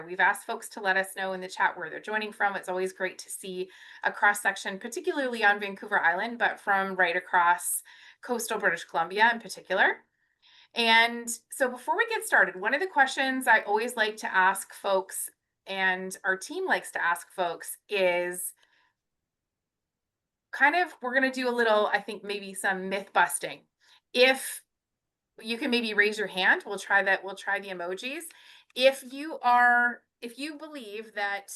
We've asked folks to let us know in the chat where they're joining from. It's always great to see a cross section, particularly on Vancouver Island, but from right across coastal British Columbia in particular. And so before we get started, one of the questions I always like to ask folks, and our team likes to ask folks, is kind of, we're going to do a little, I think maybe some myth busting. If you can maybe raise your hand, we'll try that. We'll try the emojis. If you believe that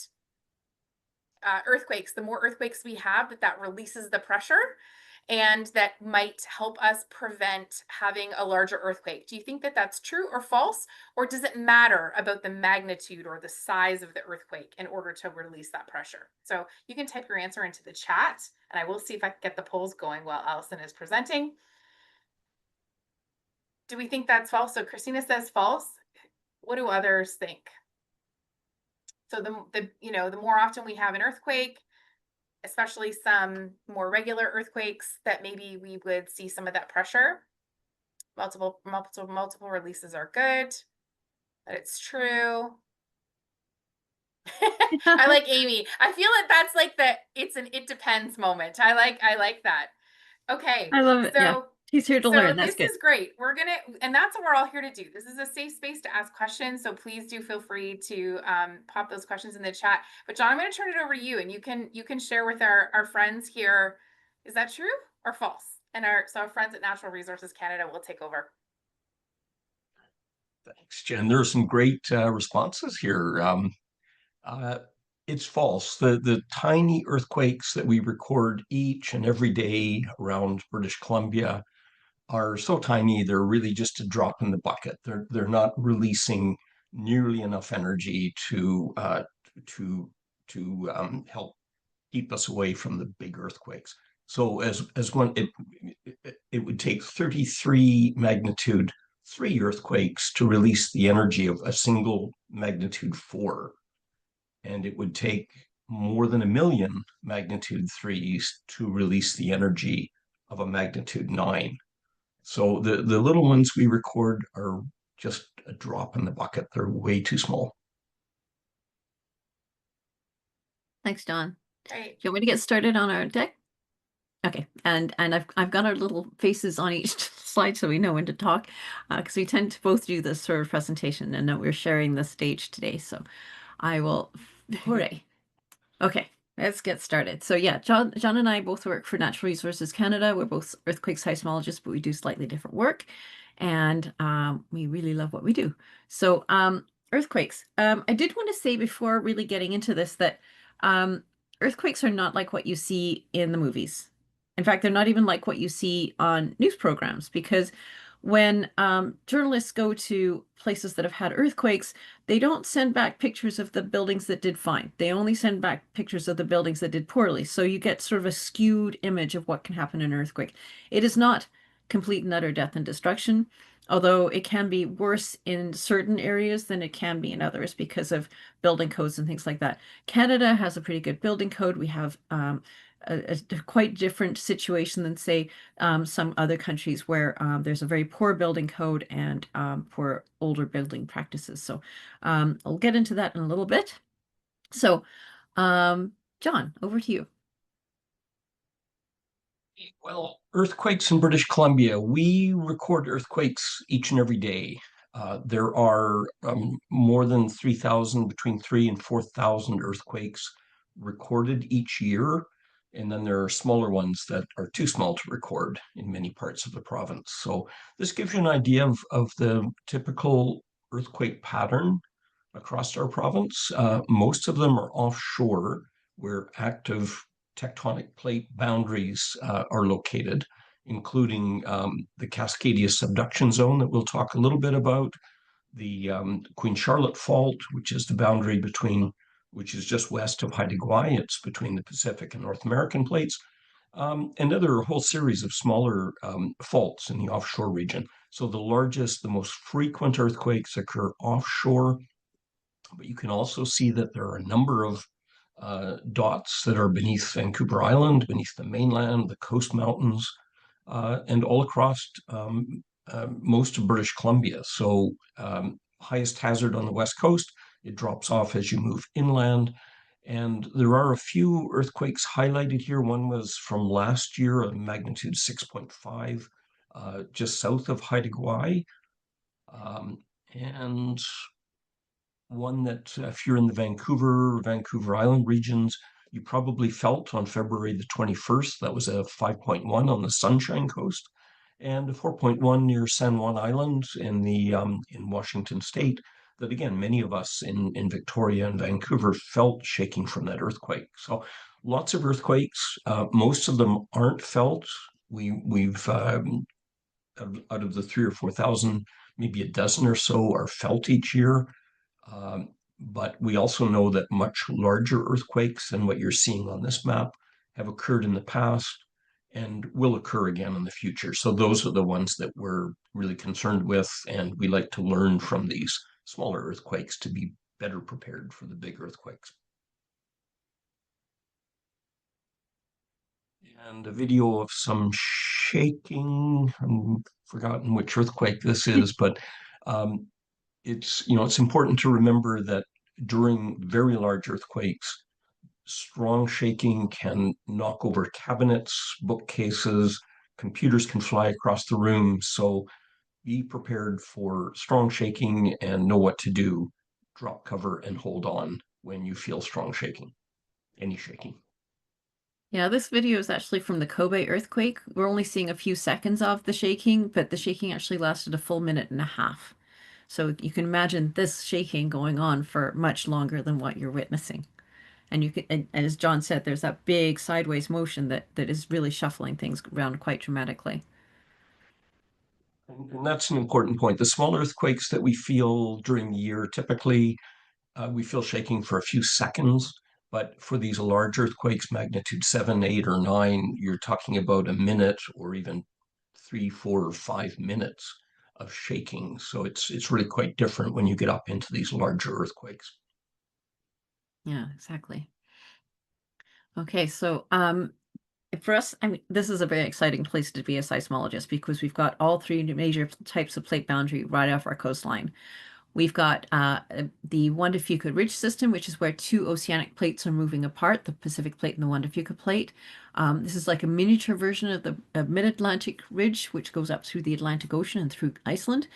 earthquakes, the more earthquakes we have, that releases the pressure and that might help us prevent having a larger earthquake. Do you think that that's true or false? Or does it matter about the magnitude or the size of the earthquake in order to release that pressure? So you can type your answer into the chat, and I will see if I can get the polls going while Alison is presenting. Do we think that's false? So Christina says false. What do others think? So the more often we have an earthquake, especially some more regular earthquakes, that maybe we would see some of that pressure. Multiple releases are good, but it's true. I like Amy. I feel that that's like it's an it depends moment. I like that. Okay. I love it. So, yeah. He's here to learn. That's this good. is great. And that's what we're all here to do. This is a safe space to ask questions. So please do feel free to pop those questions in the chat. But John, I'm going to turn it over to you, and you can share with our friends here. Is that true or false? And our friends at Natural Resources Canada will take over. Thanks, Jen. There are some great responses here. It's false. The tiny earthquakes that we record each and every day around British Columbia are so tiny, they're really just a drop in the bucket. They're not releasing nearly enough energy to help keep us away from the big earthquakes. So it would take 33 magnitude 3 earthquakes to release the energy of a single magnitude 4. And it would take more than 1 million magnitude 3s to release the energy of a magnitude 9. So the little ones we record are just a drop in the bucket. They're way too small. Thanks, John. Right. Do you want me to get started on our deck? Okay, and I've got our little faces on each slide so we know when to talk, because we tend to both do this sort of presentation, and we're sharing the stage today. So I will. Hooray! Okay, let's get started. So yeah, John and I both work for Natural Resources Canada. We're both earthquake seismologists, but we do slightly different work, and we really love what we do. So earthquakes. I did want to say before really getting into this that earthquakes are not like what you see in the movies. In fact, they're not even like what you see on news programs, because when journalists go to places that have had earthquakes, they don't send back pictures of the buildings that did fine. They only send back pictures of the buildings that did poorly. So you get sort of a skewed image of what can happen in an earthquake. It is not complete and utter death and destruction, although it can be worse in certain areas than it can be in others because of building codes and things like that. Canada has a pretty good building code. We have a quite different situation than, say, some other countries where there's a very poor building code and poor older building practices. So I'll get into that in a little bit. So John, over to you. Well, earthquakes in British Columbia, we record earthquakes each and every day. There are more than 3,000, between 3,000 and 4,000 earthquakes recorded each year. And then there are smaller ones that are too small to record in many parts of the province. So this gives you an idea of the typical earthquake pattern across our province. Most of them are offshore, where active tectonic plate boundaries are located, including the Cascadia subduction zone that we'll talk a little bit about, the Queen Charlotte Fault, which is the boundary which is just west of Haida Gwaii. It's between the Pacific and North American plates, and a whole series of smaller faults in the offshore region. So the largest, the most frequent earthquakes occur offshore, but you can also see that there are a number of dots that are beneath Vancouver Island, beneath the mainland, the coast mountains, and all across most of British Columbia. So highest hazard on the west coast It drops off as you move inland. And there are a few earthquakes highlighted here. One was from last year, a magnitude 6.5, just south of Haida Gwaii. And one that if you're in the Vancouver Island regions, you probably felt on February the 21st. That was a 5.1 on the Sunshine Coast, and a 4.1 near San Juan Island in Washington State. That again, many of us in Victoria and Vancouver felt shaking from that earthquake. So lots of earthquakes. Most of them aren't felt. We've out of the 3,000 or 4,000, maybe a dozen or so are felt each year. But we also know that much larger earthquakes than what you're seeing on this map have occurred in the past and will occur again in the future. So those are the ones that we're really concerned with, and we like to learn from these smaller earthquakes to be better prepared for the big earthquakes. And a video of some shaking. I've forgotten which earthquake this is, but it's important to remember that during very large earthquakes, strong shaking can knock over cabinets, bookcases, computers can fly across the room. So be prepared for strong shaking and know what to do. Drop cover and hold on when you feel strong shaking, any shaking. Yeah, this video is actually from the Kobe earthquake. We're only seeing a few seconds of the shaking, but the shaking actually lasted a full minute and a half. So you can imagine this shaking going on for much longer than what you're witnessing. And you can, and as John said, there's that big sideways motion that is really shuffling things around quite dramatically. And that's an important point. The small earthquakes that we feel during the year, typically we feel shaking for a few seconds. But for these large earthquakes, magnitude 7, 8, or 9, you're talking about a minute or even 3, 4, or 5 minutes of shaking. So it's really quite different when you get up into these larger earthquakes. Yeah, exactly. Okay, so for us, I mean, this is a very exciting place to be a seismologist because we've got all three major types of plate boundary right off our coastline. We've got the Juan de Fuca Ridge system, which is where two oceanic plates are moving apart, the Pacific Plate and the Juan de Fuca Plate. This is like a miniature version of the Mid-Atlantic Ridge, which goes up through the Atlantic Ocean and through Iceland.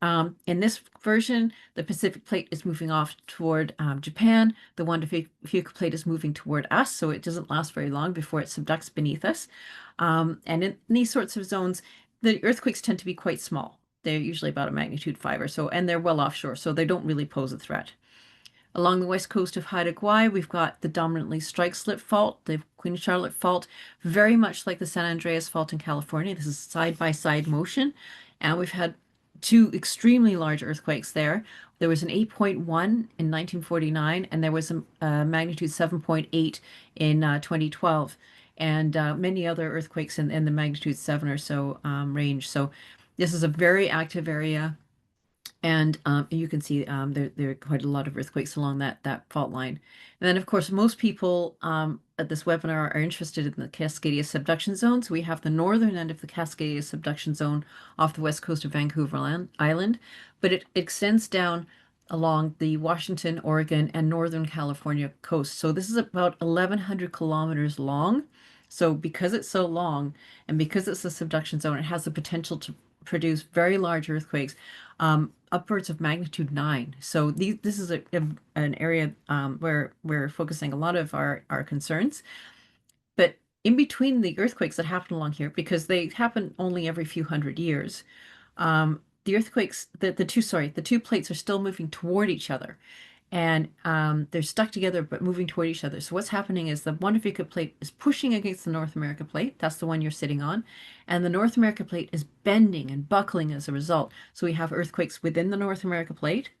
In this version, the Pacific Plate is moving off toward Japan. The Juan de Fuca Plate is moving toward us, so it doesn't last very long before it subducts beneath us. And in these sorts of zones, the earthquakes tend to be quite small. They're usually about a magnitude 5 or so, and they're well offshore, so they don't really pose a threat. Along the west coast of Haida Gwaii, we've got the dominantly strike slip fault, the Queen Charlotte fault, very much like the San Andreas fault in California. This is side-by-side motion, and we've had two extremely large earthquakes there. There was an 8.1 in 1949, and there was a magnitude 7.8 in 2012, and many other earthquakes in the magnitude 7 or so range. So this is a very active area. And you can see there are quite a lot of earthquakes along that fault line. And then, of course, most people at this webinar are interested in the Cascadia subduction zone. So we have the northern end of the Cascadia subduction zone off the west coast of Vancouver Island, but it extends down along the Washington, Oregon, and Northern California coast. So this is about 1,100 kilometers long. So because it's so long and because it's a subduction zone, it has the potential to produce very large earthquakes, upwards of magnitude 9. So this is an area where we're focusing a lot of our concerns. But in between the earthquakes that happen along here, because they happen only every few hundred years, the earthquakes, the two plates are still moving toward each other. And they're stuck together but moving toward each other. So what's happening is the Juan de Fuca Plate is pushing against the North America Plate. That's the one you're sitting on. And the North America Plate is bending and buckling as a result. So we have earthquakes within the North America Plate.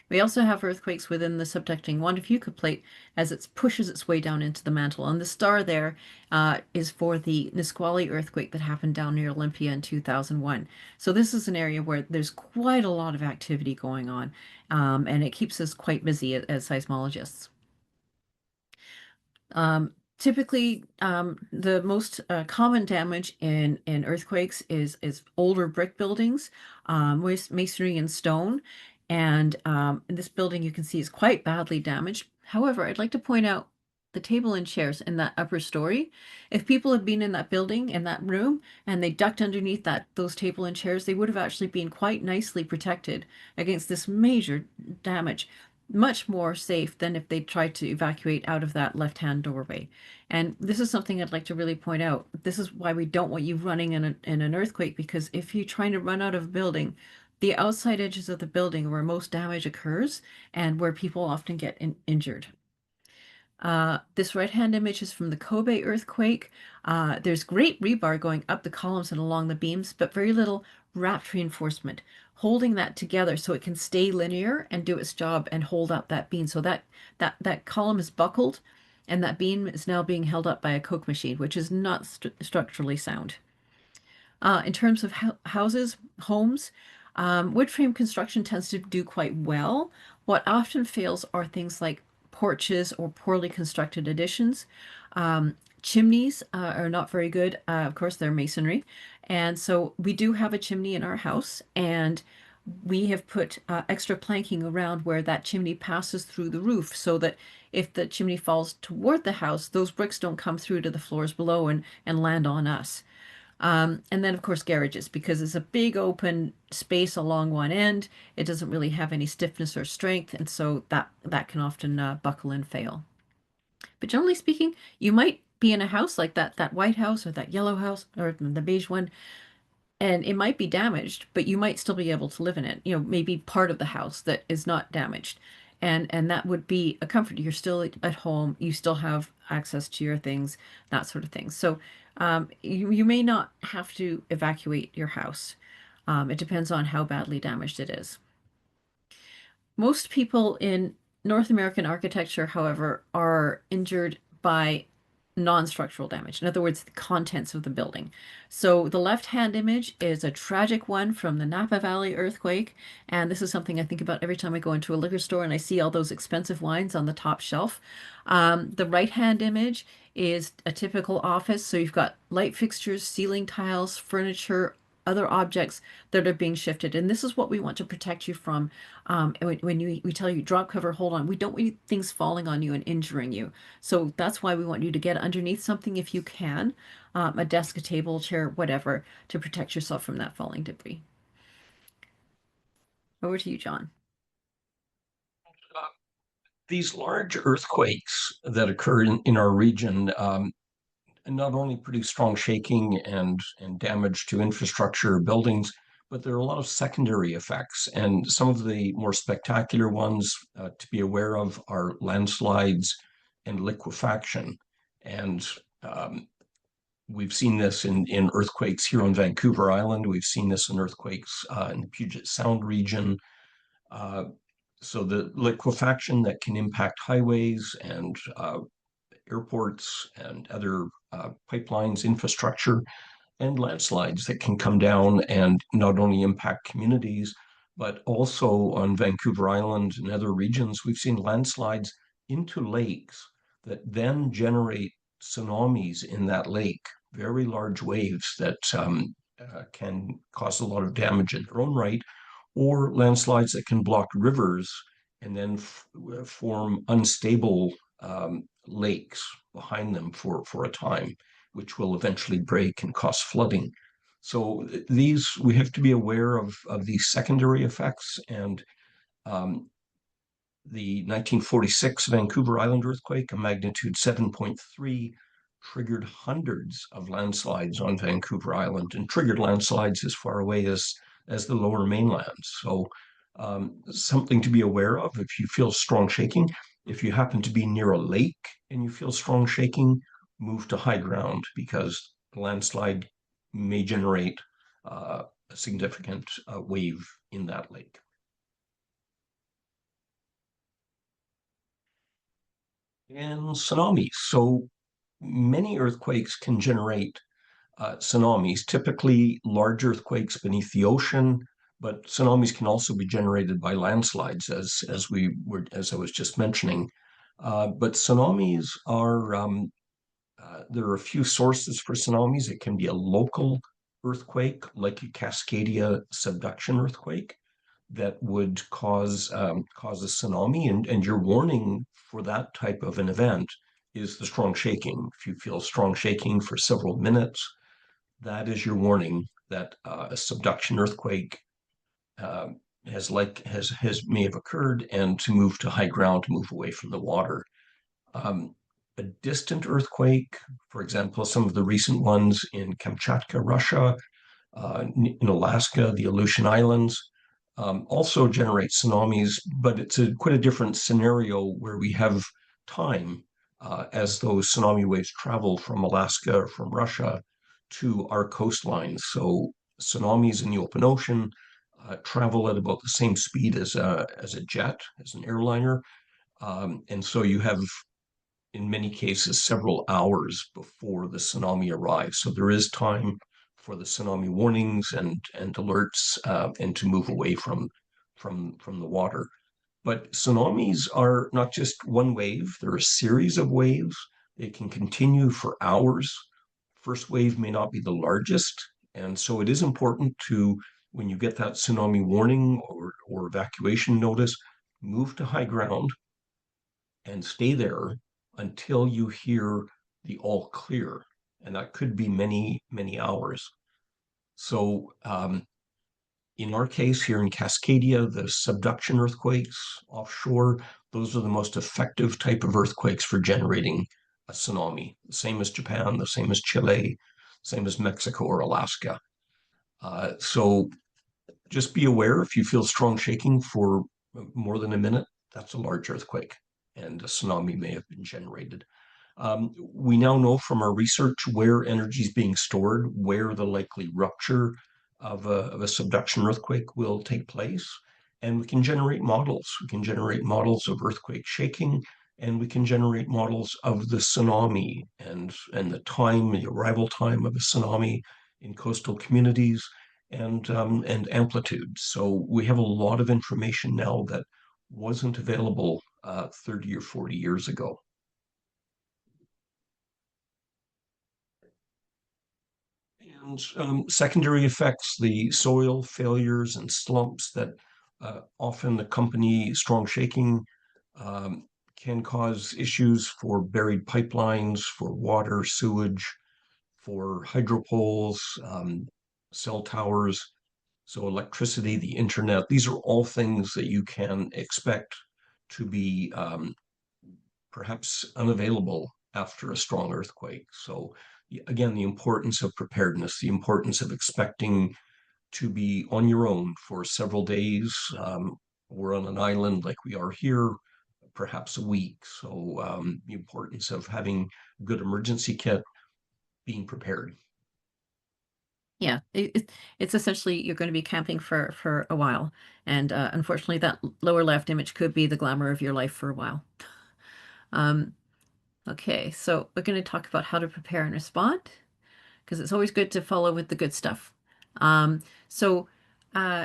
We also have earthquakes within the subducting Juan de Fuca Plate as it pushes its way down into the mantle. And the star there is for the Nisqually earthquake that happened down near Olympia in 2001. So this is an area where there's quite a lot of activity going on, and it keeps us quite busy as seismologists. Typically, the most common damage in earthquakes is older brick buildings, masonry and stone. And this building you can see is quite badly damaged. However, I'd like to point out the table and chairs in that upper story. If people had been in that building, in that room, and they ducked underneath those table and chairs, they would have actually been quite nicely protected against this major damage. Much more safe than if they tried to evacuate out of that left-hand doorway. And this is something I'd like to really point out. This is why we don't want you running in an earthquake, because if you're trying to run out of a building, the outside edges of the building where most damage occurs and where people often get injured. This right-hand image is from the Kobe earthquake. There's great rebar going up the columns and along the beams, but very little wrapped reinforcement, holding that together so it can stay linear and do its job and hold up that beam. So that column is buckled, and that beam is now being held up by a Coke machine, which is not structurally sound. In terms of houses, homes, wood frame construction tends to do quite well. What often fails are things like porches or poorly constructed additions. Chimneys are not very good. Of course, they're masonry. And so we do have a chimney in our house, and we have put extra planking around where that chimney passes through the roof so that if the chimney falls toward the house, those bricks don't come through to the floors below and land on us. And then, of course, garages, because it's a big open space along one end. It doesn't really have any stiffness or strength, and so that can often buckle and fail. But generally speaking, you might be in a house like that white house or that yellow house or the beige one, and it might be damaged, but you might still be able to live in it. Maybe part of the house that is not damaged. And that would be a comfort. You're still at home. You still have access to your things, that sort of thing. So you may not have to evacuate your house. It depends on how badly damaged it is. Most people in North American architecture, however, are injured by non-structural damage. In other words, the contents of the building. So the left-hand image is a tragic one from the Napa Valley earthquake. And this is something I think about every time I go into a liquor store and I see all those expensive wines on the top shelf. The right-hand image is a typical office. So you've got light fixtures, ceiling tiles, furniture, other objects that are being shifted. And this is what we want to protect you from. When we tell you drop cover, hold on, we don't want things falling on you and injuring you. So that's why we want you to get underneath something if you can, a desk, a table, chair, whatever, to protect yourself from that falling debris. Over to you, John. These large earthquakes that occur in our region not only produce strong shaking and damage to infrastructure buildings, but there are a lot of secondary effects. And some of the more spectacular ones to be aware of are landslides and liquefaction. And we've seen this in earthquakes here on Vancouver Island. We've seen this in earthquakes in the Puget Sound region. So the liquefaction that can impact highways and airports and other pipelines, infrastructure, and landslides that can come down and not only impact communities, but also on Vancouver Island and other regions, we've seen landslides into lakes that then generate tsunamis in that lake, very large waves that can cause a lot of damage in their own right, or landslides that can block rivers and then form unstable lakes behind them for a time, which will eventually break and cause flooding. So we have to be aware of these secondary effects. And the 1946 Vancouver Island earthquake, a magnitude 7.3, triggered hundreds of landslides on Vancouver Island and triggered landslides as far away as the lower mainland. So something to be aware of if you feel strong shaking. If you happen to be near a lake and you feel strong shaking, move to high ground because the landslide may generate a significant wave in that lake. And tsunamis. So many earthquakes can generate tsunamis, typically large earthquakes beneath the ocean, but tsunamis can also be generated by landslides, as I was just mentioning. But tsunamis are there are a few sources for tsunamis. It can be a local earthquake, like a Cascadia subduction earthquake. that would cause a tsunami, and your warning for that type of an event is the strong shaking. If you feel strong shaking for several minutes, that is your warning that a subduction earthquake uh, may have occurred, and to move to high ground, to move away from the water. Um, a distant earthquake, for example, some of the recent ones in Kamchatka, Russia, in Alaska, the Aleutian Islands, also generate tsunamis, but it's quite a different scenario where we have time as those tsunami waves travel from Alaska or from Russia to our coastlines. So tsunamis in the open ocean travel at about the same speed as a jet, as an airliner. And so you have, in many cases, several hours before the tsunami arrives. So there is time for the tsunami warnings and alerts and to move away from the water. But tsunamis are not just one wave, they're a series of waves. They can continue for hours. First wave may not be the largest. And so it is important to, when you get that tsunami warning or evacuation notice, move to high ground and stay there until you hear the all clear. And that could be many, many hours. So in our case here in Cascadia, the subduction earthquakes offshore, those are the most effective type of earthquakes for generating a tsunami. The same as Japan, the same as Chile, same as Mexico or Alaska. So just be aware, if you feel strong shaking for more than a minute, that's a large earthquake, and a tsunami may have been generated. We now know from our research where energy is being stored, where the likely rupture of a subduction earthquake will take place, and we can generate models. We can generate models of earthquake shaking, and we can generate models of the tsunami and the arrival time of a tsunami in coastal communities, and amplitude. So we have a lot of information now that wasn't available 30 or 40 years ago. And secondary effects, the soil failures and slumps that often accompany strong shaking um, can cause issues for buried pipelines, for water, sewage, for hydro poles, cell towers, so electricity, the internet. These are all things that you can expect to be perhaps unavailable after a strong earthquake. So again, the importance of preparedness, the importance of expecting to be on your own for several days, or on an island like we are here, perhaps a week. So the importance of having a good emergency kit, being prepared. Yeah, it's essentially you're going to be camping for a while, and unfortunately, that lower left image could be the glamour of your life for a while. Um, okay, so we're going to talk about how to prepare and respond, because it's always good to follow with the good stuff. So, uh,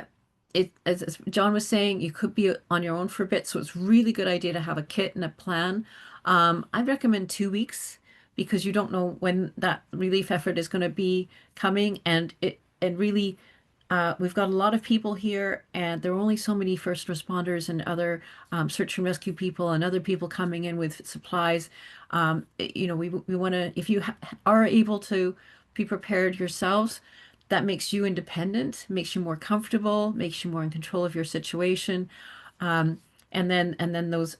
as John was saying, you could be on your own for a bit, so it's really good idea to have a kit and a plan. I recommend 2 weeks because you don't know when that relief effort is going to be coming, and really we've got a lot of people here, and there are only so many first responders and other search and rescue people and other people coming in with supplies. We want to, if you are able to be prepared yourselves, that makes you independent, makes you more comfortable, makes you more in control of your situation. Um, and then those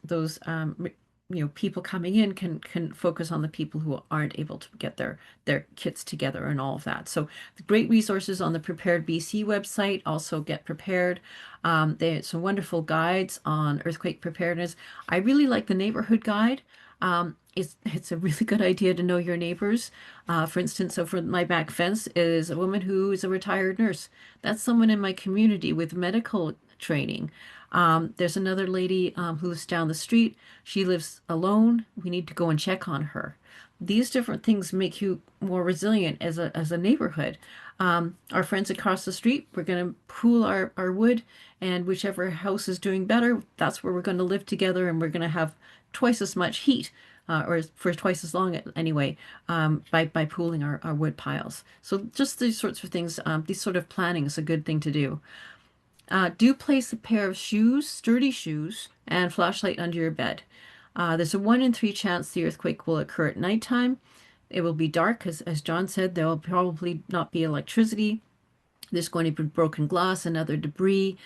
people coming in can focus on the people who aren't able to get their kits together and all of that. So the great resources on the Prepared BC website. Also Get Prepared. There's some wonderful guides on earthquake preparedness. I really like the neighborhood guide. It's a really good idea to know your neighbors. For instance, so for my back fence is a woman who is a retired nurse. That's someone in my community with medical training. There's another lady who lives down the street. She lives alone. We need to go and check on her. These different things make you more resilient as a neighborhood. Our friends across the street, we're going to pool our wood, and whichever house is doing better, that's where we're going to live together, and we're going to have twice as much heat, or for twice as long anyway, by pooling our wood piles. So just these sorts of things, these sort of planning is a good thing to do. Do place a pair of shoes, sturdy shoes, and flashlight under your bed. There's a 1 in 3 chance the earthquake will occur at nighttime. It will be dark, as John said, there will probably not be electricity. There's going to be broken glass and other debris.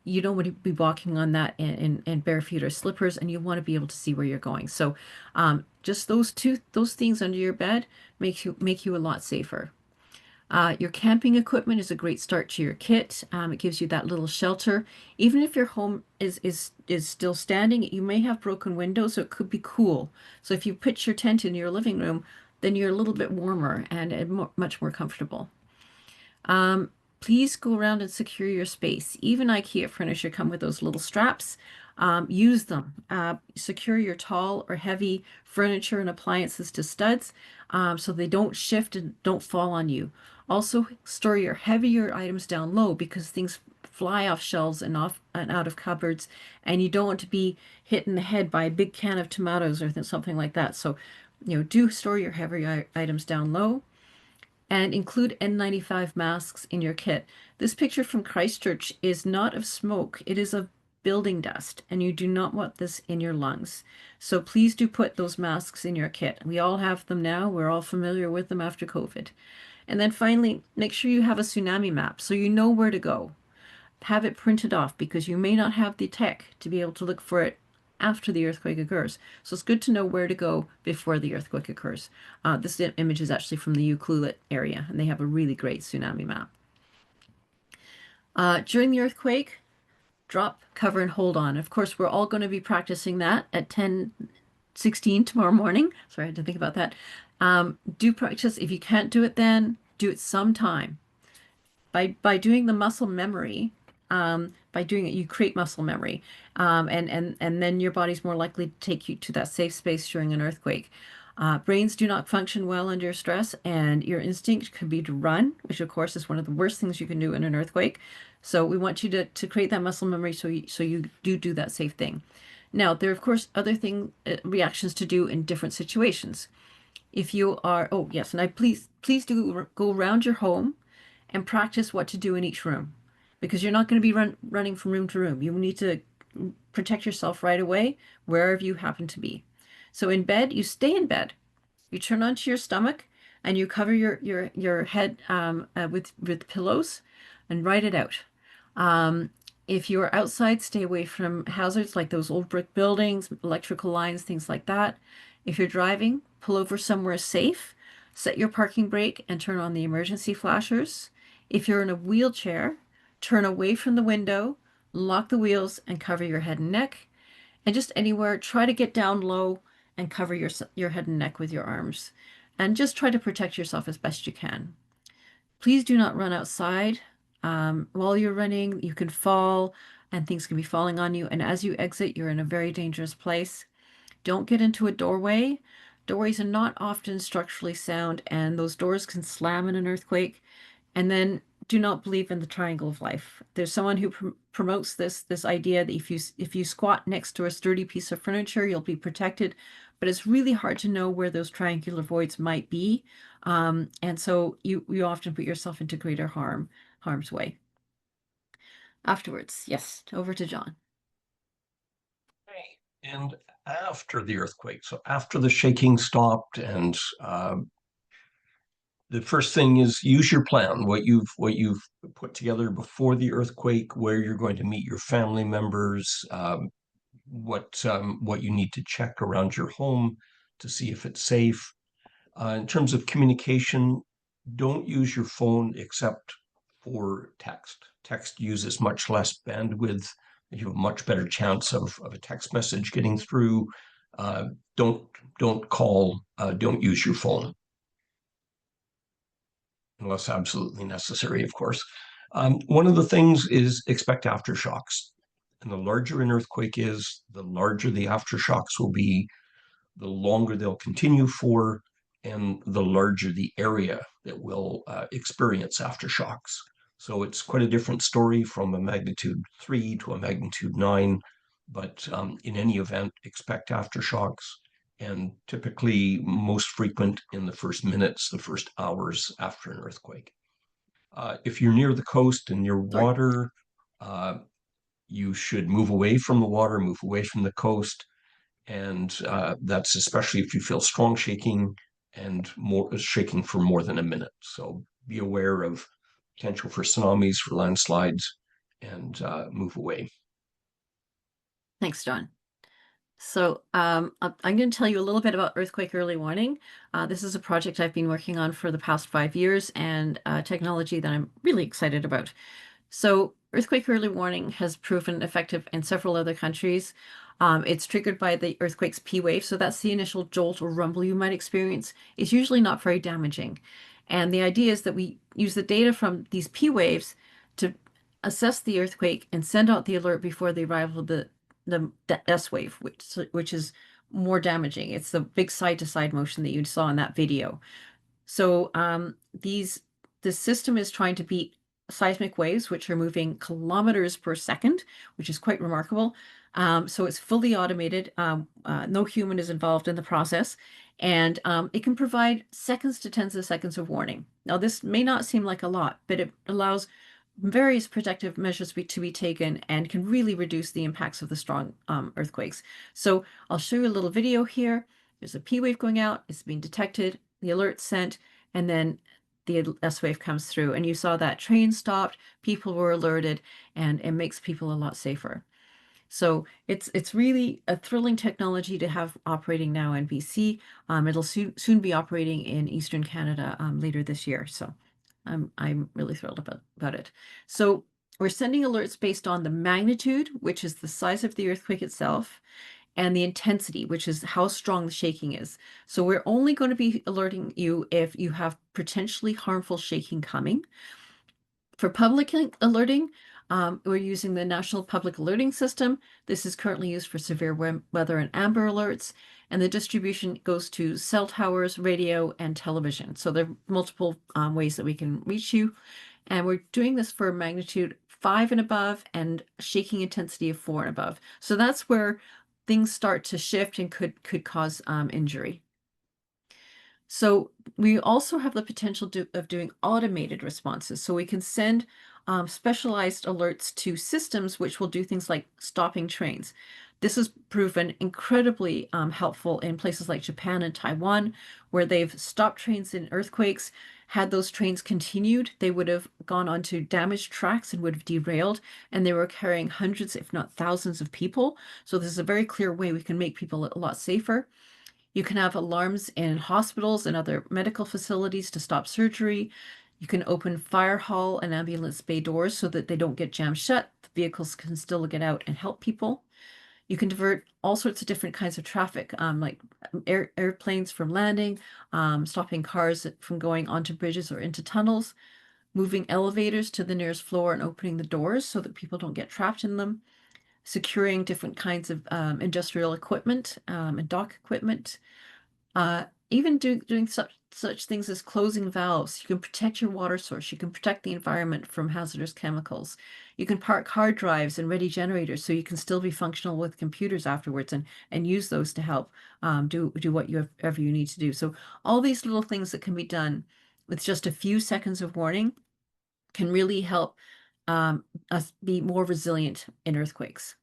You don't want to be walking on that in bare feet or slippers, and you want to be able to see where you're going. So, just those things under your bed make you a lot safer. Your camping equipment is a great start to your kit. It gives you that little shelter. Even if your home is still standing, you may have broken windows, so it could be cool. So if you pitch your tent in your living room, then you're a little bit warmer and much more comfortable. Please go around and secure your space. Even IKEA furniture come with those little straps. Use them. Secure your tall or heavy furniture and appliances to studs so they don't shift and don't fall on you. Also, store your heavier items down low because things fly off shelves and out of cupboards, and you don't want to be hit in the head by a big can of tomatoes or something like that. So, do store your heavy items down low and include N95 masks in your kit. This picture from Christchurch is not of smoke, it is of building dust, and you do not want this in your lungs. So please do put those masks in your kit. We all have them now. We're all familiar with them after COVID. And then finally, make sure you have a tsunami map so you know where to go. Have it printed off because you may not have the tech to be able to look for it after the earthquake occurs. So it's good to know where to go before the earthquake occurs. This image is actually from the Ucluelet area, and they have a really great tsunami map. During the earthquake, drop, cover, and hold on. Of course, we're all going to be practicing that at 10:16 tomorrow morning. Sorry, I had to think about that. Do practice. If you can't do it then, do it sometime. By doing the muscle memory, by doing it, you create muscle memory, and then your body's more likely to take you to that safe space during an earthquake. Brains do not function well under stress, and your instinct could be to run, which of course is one of the worst things you can do in an earthquake. So we want you to create that muscle memory so you do that safe thing. Now, there are of course other reactions to do in different situations. If you are, oh yes, and please do go around your home and practice what to do in each room, because you're not going to be running from room to room. You need to protect yourself right away wherever you happen to be. So in bed, you stay in bed. You turn onto your stomach and you cover your head with pillows and write it out. If you're outside, stay away from hazards like those old brick buildings, electrical lines, things like that. If you're driving, pull over somewhere safe, set your parking brake and turn on the emergency flashers. If you're in a wheelchair, turn away from the window, lock the wheels, and cover your head and neck. And just anywhere, try to get down low and cover your head and neck with your arms. And just try to protect yourself as best you can. Please do not run outside. While you're running, you can fall and things can be falling on you. And as you exit, you're in a very dangerous place. Don't get into a doorway. Doorways are not often structurally sound, and those doors can slam in an earthquake. And then do not believe in the triangle of life. There's someone who promotes this idea that if you squat next to a sturdy piece of furniture, you'll be protected. But it's really hard to know where those triangular voids might be. And so you often put yourself into greater harm's way. Afterwards, yes, over to John. And after the earthquake, so after the shaking stopped, and the first thing is use your plan, what you've put together before the earthquake, where you're going to meet your family members, what you need to check around your home to see if it's safe. In terms of communication, don't use your phone except for text. Text uses much less bandwidth. You have a much better chance of a text message getting through. Don't call, don't use your phone unless absolutely necessary, of course. One of the things is expect aftershocks. And the larger an earthquake is, the larger the aftershocks will be, the longer they'll continue for, and the larger the area that will experience aftershocks. So it's quite a different story from a magnitude 3 to a magnitude 9. But in any event, expect aftershocks, and typically most frequent in the first minutes, the first hours after an earthquake. If you're near the coast and near water, You should move away from the water, move away from the coast. And that's especially if you feel strong shaking and more shaking for more than a minute. So be aware of potential for tsunamis, for landslides, and move away. Thanks, John. So I'm going to tell you a little bit about earthquake early warning. This is a project I've been working on for the past 5 years and technology that I'm really excited about. So earthquake early warning has proven effective in several other countries. It's triggered by the earthquake's P wave. So that's the initial jolt or rumble you might experience. It's usually not very damaging. And the idea is that we use the data from these P waves to assess the earthquake and send out the alert before the arrival of the S wave, which is more damaging. It's the big side-to-side motion that you saw in that video. So this system is trying to beat seismic waves, which are moving kilometers per second, which is quite remarkable. So it's fully automated. No human is involved in the process, and it can provide seconds to tens of seconds of warning. Now, this may not seem like a lot, but it allows various protective measures to be taken and can really reduce the impacts of the strong earthquakes. So I'll show you a little video here. There's a P wave going out. It's being detected. The alert sent, and then the S wave comes through. And you saw that train stopped. People were alerted, and it makes people a lot safer. So it's really a thrilling technology to have operating now in BC. It'll soon be operating in Eastern Canada later this year. So I'm really thrilled about it. So we're sending alerts based on the magnitude, which is the size of the earthquake itself, and the intensity, which is how strong the shaking is. So we're only going to be alerting you if you have potentially harmful shaking coming. For public alerting, we're using the National Public Alerting System. This is currently used for severe weather and amber alerts, and the distribution goes to cell towers, radio, and television. So there are multiple ways that we can reach you. And we're doing this for magnitude 5 and above and shaking intensity of 4 and above. So that's where things start to shift and could cause injury. So we also have the potential of doing automated responses. So we can send specialized alerts to systems which will do things like stopping trains. This has proven incredibly helpful in places like Japan and Taiwan, where they've stopped trains in earthquakes. Had those trains continued, they would have gone onto damaged tracks and would have derailed, and they were carrying hundreds, if not thousands, of people. So this is a very clear way we can make people a lot safer. You can have alarms in hospitals and other medical facilities to stop surgery. You can open fire hall and ambulance bay doors so that they don't get jammed shut. The vehicles can still get out and help people. You can divert all sorts of different kinds of traffic, like airplanes from landing, stopping cars from going onto bridges or into tunnels, moving elevators to the nearest floor and opening the doors so that people don't get trapped in them, securing different kinds of industrial equipment and dock equipment, even doing such things as closing valves. You can protect your water source. You can protect the environment from hazardous chemicals. You can park hard drives and ready generators so you can still be functional with computers afterwards and use those to help do whatever you need to do. So all these little things that can be done with just a few seconds of warning can really help us be more resilient in earthquakes.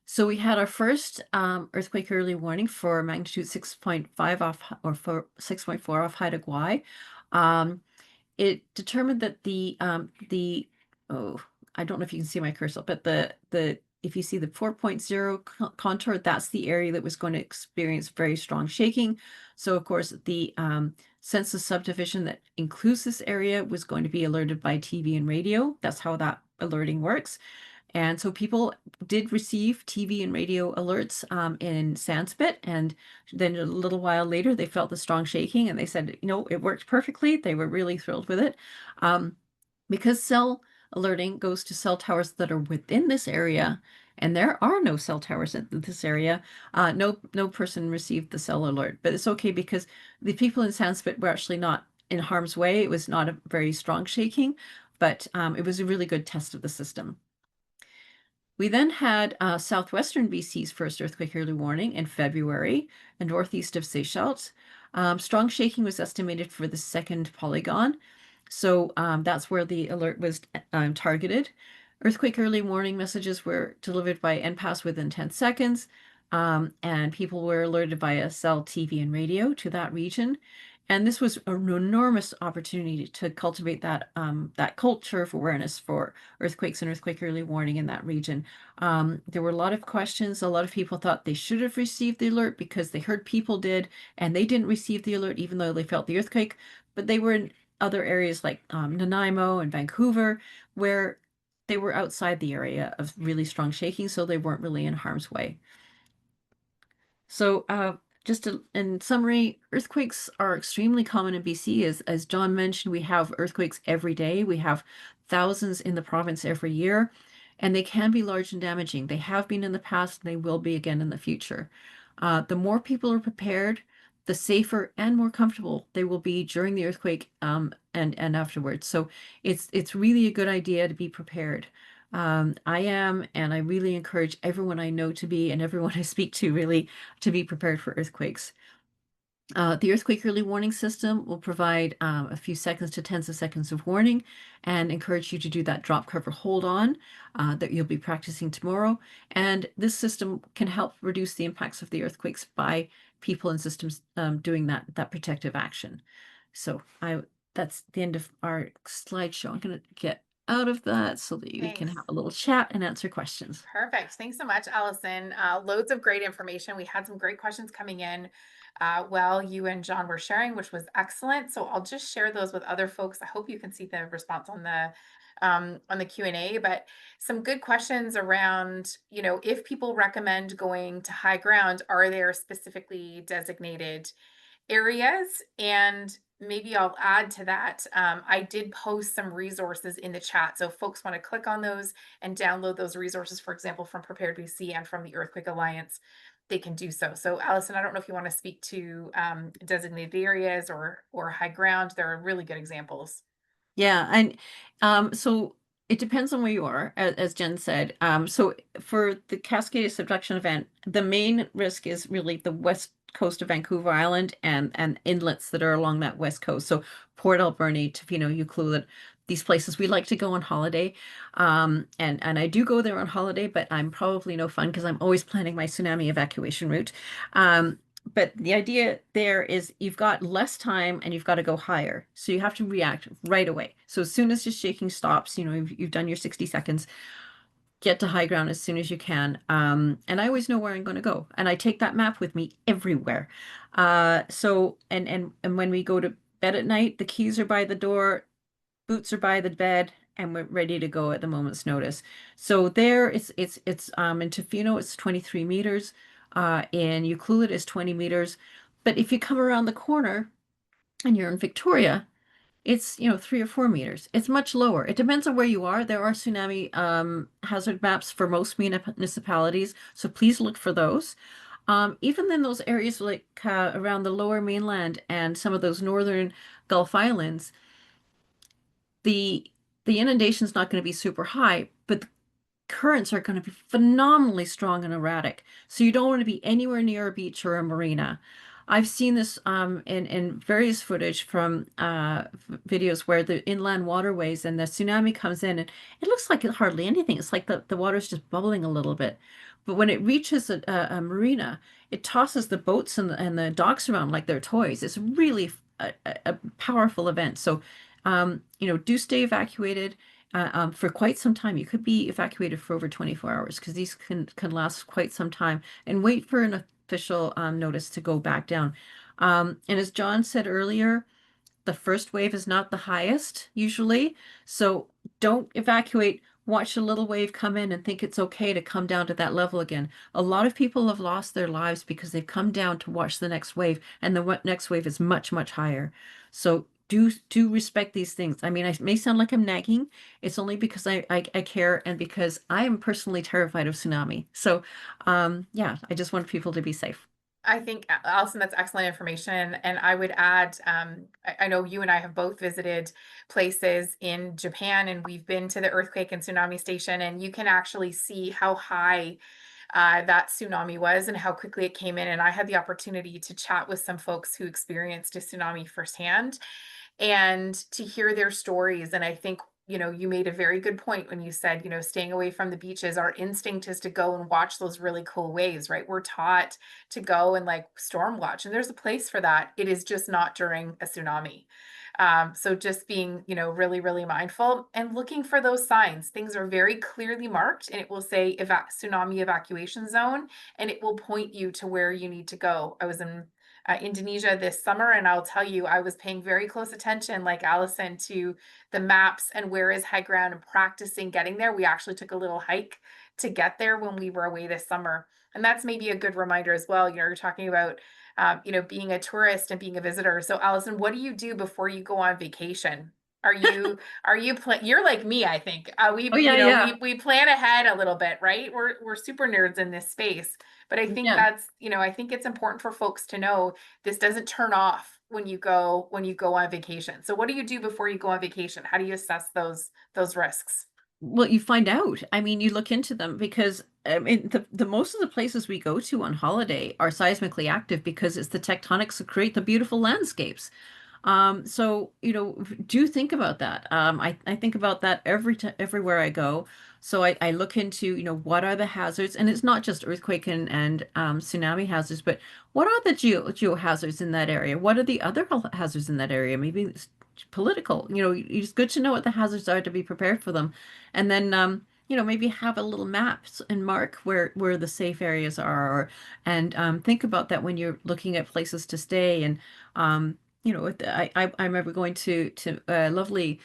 So we had our first earthquake early warning for magnitude 6.5 off, or for 6.4 off Haida Gwaii. It determined that I don't know if you can see my cursor, but if you see the 4.0 contour, that's the area that was going to experience very strong shaking. So of course the census subdivision that includes this area was going to be alerted by TV and radio. That's how that alerting works. And so people did receive TV and radio alerts in Sandspit, and then a little while later they felt the strong shaking and they said, it worked perfectly. They were really thrilled with it. Because cell alerting goes to cell towers that are within this area, and there are no cell towers in this area, no person received the cell alert. But it's okay because the people in Sandspit were actually not in harm's way. It was not a very strong shaking, but it was a really good test of the system. We then had southwestern BC's first earthquake early warning in February and northeast of Seychelles. Strong shaking was estimated for the second polygon. So that's where the alert was targeted. Earthquake early warning messages were delivered by NPAS within 10 seconds, and people were alerted via cell, TV, and radio to that region. And this was an enormous opportunity to cultivate that culture of awareness for earthquakes and earthquake early warning in that region. There were a lot of questions. A lot of people thought they should have received the alert because they heard people did, and they didn't receive the alert even though they felt the earthquake. But they were in other areas like Nanaimo and Vancouver, where they were outside the area of really strong shaking, so they weren't really in harm's way. So, in summary, earthquakes are extremely common in BC. As John mentioned, we have earthquakes every day. We have thousands in the province every year, and they can be large and damaging. They have been in the past, and they will be again in the future. The more people are prepared, the safer and more comfortable they will be during the earthquake, and afterwards. So it's really a good idea to be prepared. I am, and I really encourage everyone I know to be, and everyone I speak to really to be prepared for earthquakes. The earthquake early warning system will provide a few seconds to tens of seconds of warning and encourage you to do that drop, cover, hold on that you'll be practicing tomorrow. And this system can help reduce the impacts of the earthquakes by people and systems doing that protective action. So that's the end of our slideshow. I'm going to get out of that so that we can Thanks. have a little chat and answer questions. Perfect. Thanks so much, Alison. Loads of great information. We had some great questions coming in while you and John were sharing, which was excellent. So I'll just share those with other folks. I hope you can see the response on the Q&A, but some good questions around, if people recommend going to high ground, are there specifically designated areas? And maybe I'll add to that. I did post some resources in the chat. So if folks want to click on those and download those resources, for example, from Prepared BC and from the Earthquake Alliance, they can do so. So Alison, I don't know if you want to speak to designated areas or high ground. There are really good examples. Yeah, and so it depends on where you are, as Jen said. So for the Cascade subduction event, the main risk is really the west coast of Vancouver Island and inlets that are along that west coast. So Port Alberni, Tofino, Ucluelet, these places we like to go on holiday. And I do go there on holiday, but I'm probably no fun because I'm always planning my tsunami evacuation route. But the idea there is you've got less time and you've got to go higher. So you have to react right away. So as soon as your shaking stops, you've done your 60 seconds, get to high ground as soon as you can. And I always know where I'm going to go. And I take that map with me everywhere. And when we go to bed at night, the keys are by the door, boots are by the bed, and we're ready to go at the moment's notice. So there it's in Tofino it's 23 meters. In Ucluelet is 20 meters. But if you come around the corner and you're in Victoria, it's 3 or 4 meters. It's much lower. It depends on where you are. There are tsunami hazard maps for most municipalities, so please look for those. Even in those areas like around the lower mainland and some of those northern Gulf Islands, the inundation is not going to be super high, but the currents are going to be phenomenally strong and erratic. So you don't want to be anywhere near a beach or a marina. I've seen this in various footage from videos where the inland waterways and the tsunami comes in and it looks like hardly anything. It's like the water's just bubbling a little bit. But when it reaches a marina, it tosses the boats and the docks around like they're toys. It's really a powerful event. So, do stay evacuated for quite some time. You could be evacuated for over 24 hours because these can last quite some time, and wait for an official notice to go back down. And as John said earlier, the first wave is not the highest usually, so don't evacuate. Watch a little wave come in and think it's okay to come down to that level again. A lot of people have lost their lives because they've come down to watch the next wave, and the next wave is much, much higher. So do respect these things. I mean, I may sound like I'm nagging. It's only because I care and because I am personally terrified of tsunami. So yeah, I just want people to be safe. I think, Alison, that's excellent information. And I would add, I know you and I have both visited places in Japan, and we've been to the earthquake and tsunami station, and you can actually see how high that tsunami was and how quickly it came in. And I had the opportunity to chat with some folks who experienced a tsunami firsthand and to hear their stories. And I think you made a very good point when you said, staying away from the beaches. Our instinct is to go and watch those really cool waves, right? We're taught to go and like storm watch, and there's a place for that. It is just not during a tsunami. So just being, really, really mindful and looking for those signs. Things are very clearly marked, and it will say tsunami evacuation zone, and it will point you to where you need to go. I was in Indonesia this summer, and I'll tell you, I was paying very close attention, like Alison, to the maps and where is high ground and practicing getting there. We actually took a little hike to get there when we were away this summer. And that's maybe a good reminder as well. You're talking about being a tourist and being a visitor. So Alison, what do you do before you go on vacation? You're like me, I think. Oh yeah, yeah. We plan ahead a little bit, right? We're super nerds in this space. But I think Yeah. I think it's important for folks to know this doesn't turn off when you go on vacation. So what do you do before you go on vacation? How do you assess those risks? Well, you find out. I mean, you look into them because I mean, the most of the places we go to on holiday are seismically active because it's the tectonics that create the beautiful landscapes. So, do think about that. I think about that everywhere I go. So I look into, what are the hazards? And it's not just earthquake and tsunami hazards, but what are the geo hazards in that area? What are the other hazards in that area? Maybe it's political. It's good to know what the hazards are to be prepared for them. And then, maybe have a little maps and mark where the safe areas are, and think about that when you're looking at places to stay. And I remember going to a lovely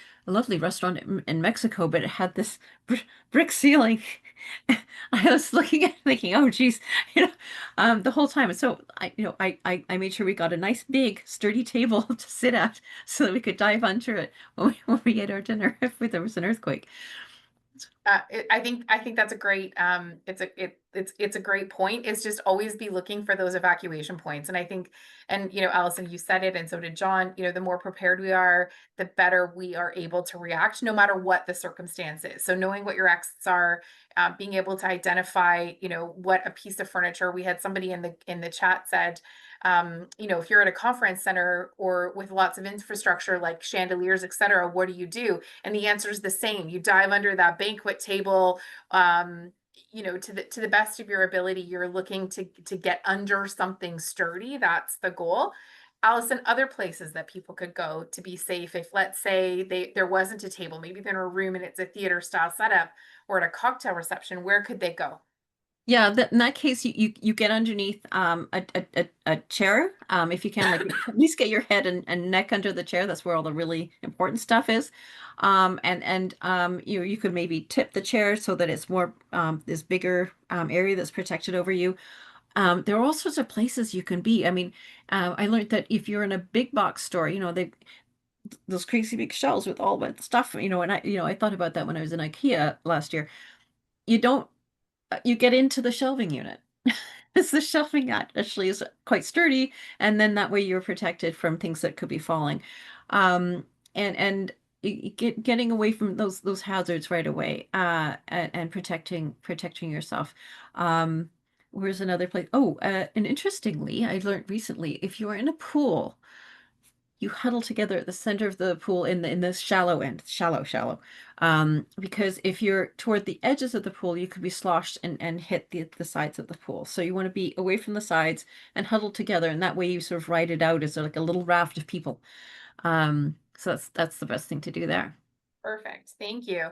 restaurant in Mexico, but it had this brick ceiling. I was looking at it thinking, oh geez, the whole time. So I made sure we got a nice big sturdy table to sit at so that we could dive under it when we ate our dinner if there was an earthquake. I think that's a great it's a great point. It's just always be looking for those evacuation points. And I think, and Allison, you said it, and so did John, the more prepared we are, the better we are able to react no matter what the circumstances. So knowing what your exits are, being able to identify, what a piece of furniture. We had somebody in the chat said, if you're at a conference center or with lots of infrastructure like chandeliers, et cetera, what do you do? And the answer is the same. You dive under that banquet table, to the best of your ability. You're looking to get under something sturdy. That's the goal. Allison, other places that people could go to be safe, if let's say there wasn't a table, maybe they're in a room and it's a theater style setup, or at a cocktail reception, where could they go? Yeah, in that case, you get underneath a chair, if you can, like at least get your head and neck under the chair. That's where all the really important stuff is. And you could maybe tip the chair so that it's more this bigger area that's protected over you. There are all sorts of places you can be. I mean, I learned that if you're in a big box store, they those crazy big shelves with all that stuff, and I thought about that when I was in IKEA last year. You don't you get into the shelving unit. It's the shelving that actually is quite sturdy, and then that way you're protected from things that could be falling. And getting away from those hazards right away, and protecting yourself. Where's another place? Oh, and interestingly, I learned recently, if you're in a pool, you huddle together at the center of the pool in the shallow end, shallow. Because if you're toward the edges of the pool, you could be sloshed and hit the sides of the pool. So you want to be away from the sides and huddle together, and that way you sort of ride it out as like a little raft of people. So that's the best thing to do there. Perfect. Thank you.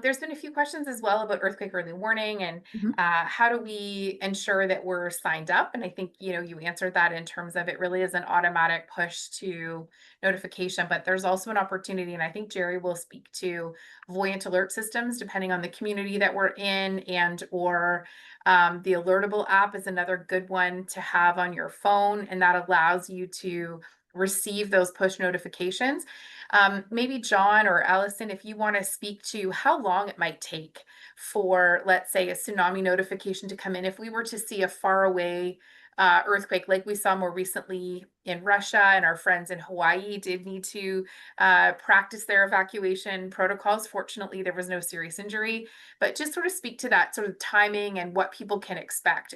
There's been a few questions as well about earthquake early warning and Mhm. how do we ensure that we're signed up? And I think, you answered that in terms of it really is an automatic push to notification, but there's also an opportunity. And I think Jeri will speak to voyant alert systems, depending on the community that we're in, and or the Alertable app is another good one to have on your phone. And that allows you to receive those push notifications. Maybe John or Allison, if you want to speak to how long it might take for, let's say, a tsunami notification to come in. If we were to see a faraway earthquake like we saw more recently in Russia, and our friends in Hawaii did need to practice their evacuation protocols. Fortunately, there was no serious injury, but just sort of speak to that sort of timing and what people can expect.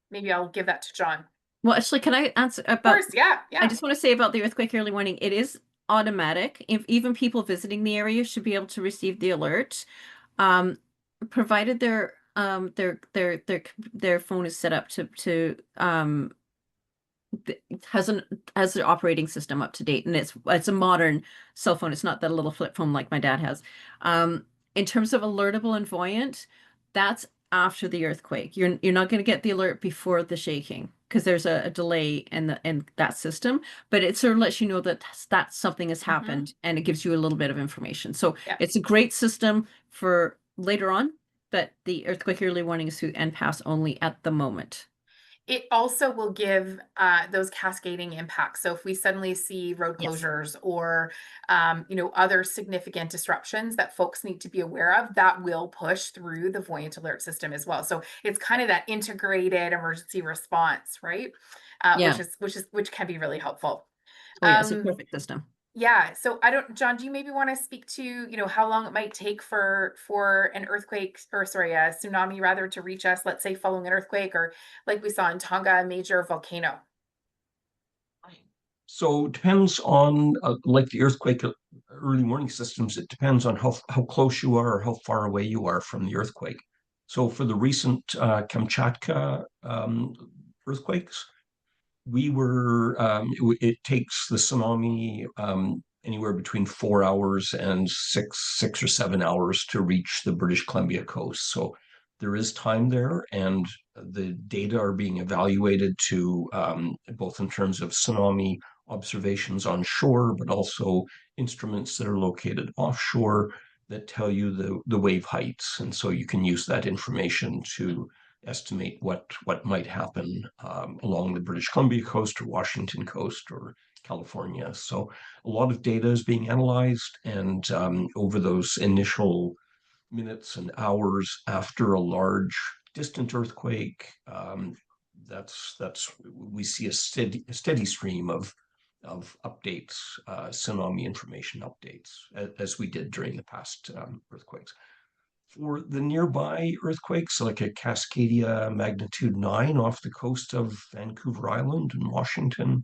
Maybe I'll give that to John. Well, actually, can I answer Of about? course, yeah, I yeah. just want to say about the earthquake early warning. It is automatic. If even people visiting the area should be able to receive the alert, um, provided their phone is set up to has their operating system up to date, and it's a modern cell phone. It's not that little flip phone like my dad has. In terms of alertable and voyant, that's after the earthquake. You're not going to get the alert before the shaking because there's a delay in that system, but it sort of lets you know that something has happened, and it gives you a little bit of information. So Yeah. it's a great system for later on, but the earthquake early warning is through NPAS only at the moment. It also will give those cascading impacts. So if we suddenly see road Yes. closures or other significant disruptions that folks need to be aware of, that will push through the Voyant alert system as well. So it's kind of that integrated emergency response, right? Yeah. Which can be really helpful. Oh yeah, it's a perfect system. Yeah. So John, do you maybe want to speak to, how long it might take for an earthquake, or sorry, a tsunami rather, to reach us, let's say following an earthquake, or like we saw in Tonga, a major volcano? So it depends on, like the earthquake early warning systems, it depends on how close you are or how far away you are from the earthquake. So for the recent Kamchatka earthquakes, it takes the tsunami anywhere between 4 hours and six or 7 hours to reach the British Columbia coast. So there is time there, and the data are being evaluated to both in terms of tsunami observations on shore, but also instruments that are located offshore that tell you the wave heights. And so you can use that information to estimate what might happen along the British Columbia coast or Washington coast or California. So a lot of data is being analyzed, and over those initial minutes and hours after a large distant earthquake, that's we see a steady stream of updates, tsunami information updates, as we did during the past earthquakes. For the nearby earthquakes, like a Cascadia magnitude 9 off the coast of Vancouver Island and Washington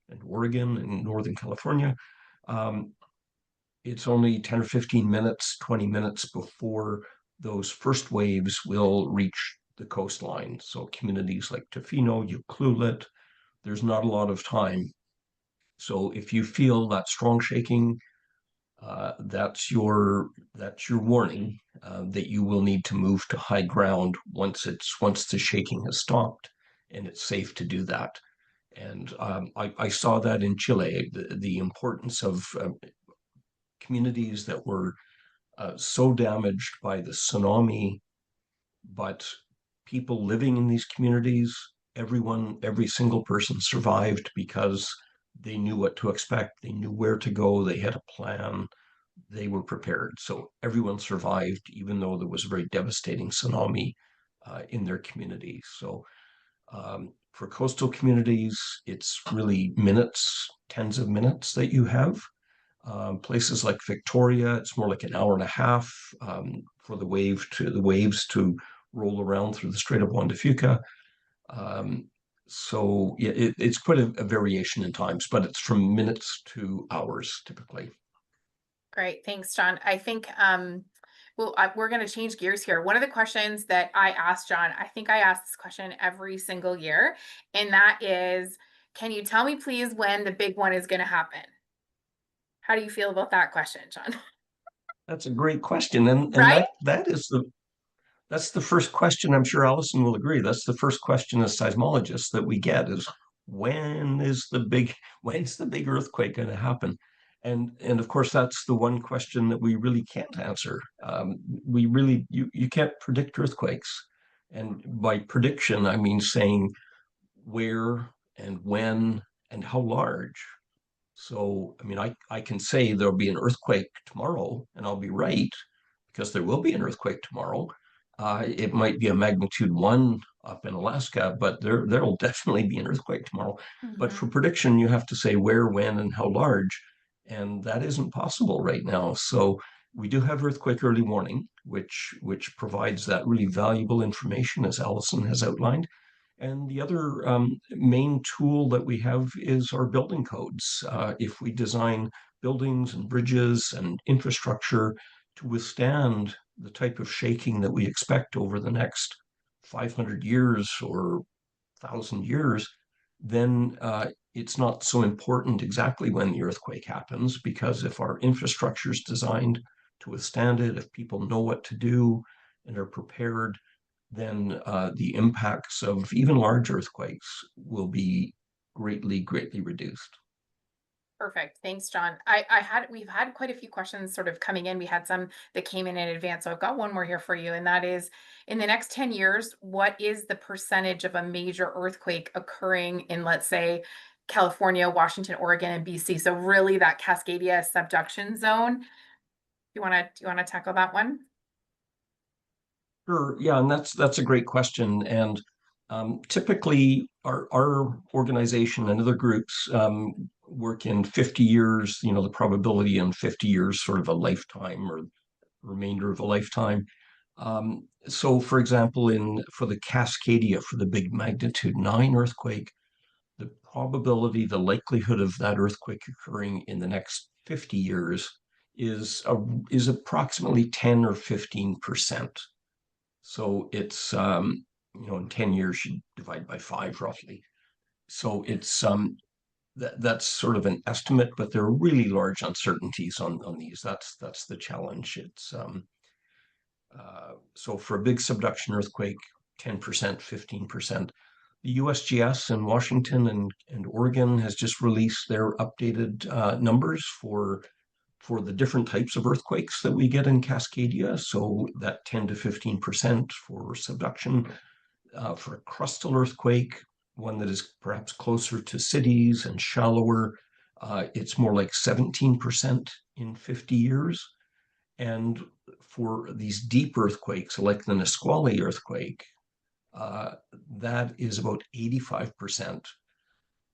and Oregon and Northern California, um, it's only 10 or 15 minutes, 20 minutes before those first waves will reach the coastline. So communities like Tofino, Ucluelet, there's not a lot of time. So if you feel that strong shaking, that's your warning that you will need to move to high ground once the shaking has stopped, and it's safe to do that. And I saw that in Chile, the importance of communities that were so damaged by the tsunami, but people living in these communities, every single person survived because they knew what to expect, they knew where to go, they had a plan, they were prepared. So everyone survived, even though there was a very devastating tsunami in their community. So for coastal communities, it's really minutes, tens of minutes that you have. Places like Victoria, it's more like an hour and a half for the waves to roll around through the Strait of Juan de Fuca. So yeah, it's quite a variation in times, but it's from minutes to hours typically. Great. Thanks, John. I think we're going to change gears here. One of the questions that I asked John, I think I ask this question every single year, and that is, can you tell me please when the big one is going to happen? How do you feel about that question, John? That's a great question, and Right? that's the first question. I'm sure Alison will agree. That's the first question as seismologists that we get is when's the big earthquake going to happen? And of course that's the one question that we really can't answer. You can't predict earthquakes, and by prediction I mean saying where and when and how large. So, I mean, I can say there'll be an earthquake tomorrow, and I'll be right because there will be an earthquake tomorrow. It might be a magnitude 1 up in Alaska, but there'll definitely be an earthquake tomorrow. But for prediction, you have to say where, when, and how large, and that isn't possible right now. So we do have earthquake early warning, which provides that really valuable information, as Alison has outlined. And the other main tool that we have is our building codes. If we design buildings and bridges and infrastructure to withstand the type of shaking that we expect over the next 500 years or 1,000 years, then it's not so important exactly when the earthquake happens, because if our infrastructure is designed to withstand it, if people know what to do and are prepared, then the impacts of even large earthquakes will be greatly reduced. Perfect. Thanks, John. We've had quite a few questions sort of coming in. We had some that came in advance. So I've got one more here for you. And that is, in the next 10 years, what is the percentage of a major earthquake occurring in, let's say, California, Washington, Oregon, and BC? So really that Cascadia subduction zone. Do you want to tackle that one? Sure. Yeah, and that's a great question. And typically, our organization and other groups work in 50 years. You know, the probability in 50 years, sort of a lifetime or remainder of a lifetime. So, for example, for the Cascadia, for the big magnitude 9 earthquake, the probability, the likelihood of that earthquake occurring in the next 50 years is approximately 10 or 15%. So it's in 10 years you divide by 5 roughly. So it's that's sort of an estimate, but there are really large uncertainties on these. That's the challenge. It's so for a big subduction earthquake, 10%, 15%. The USGS in Washington and Oregon has just released their updated numbers for the different types of earthquakes that we get in Cascadia. So that 10 to 15% for subduction. For a crustal earthquake, one that is perhaps closer to cities and shallower, it's more like 17% in 50 years. And for these deep earthquakes, like the Nisqually earthquake, that is about 85%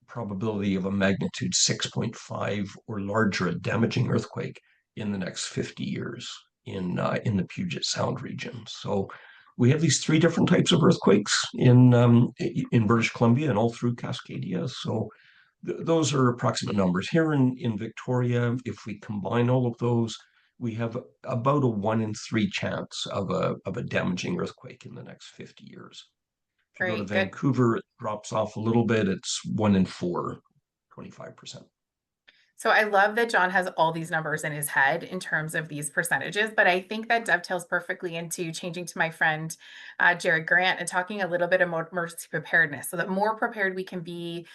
probability of a magnitude 6.5 or larger, a damaging earthquake in the next 50 years in the Puget Sound region. So we have these 3 different types of earthquakes in British Columbia and all through Cascadia. So those are approximate numbers. Here in Victoria, if we combine all of those, we have about a 1 in 3 chance of a damaging earthquake in the next 50 years. If you go to Vancouver, it drops off a little bit. It's 1 in 4, 25%. So I love that John has all these numbers in his head in terms of these percentages, but I think that dovetails perfectly into changing to my friend, Jeri Grant, and talking a little bit about emergency preparedness. So the more prepared we can be,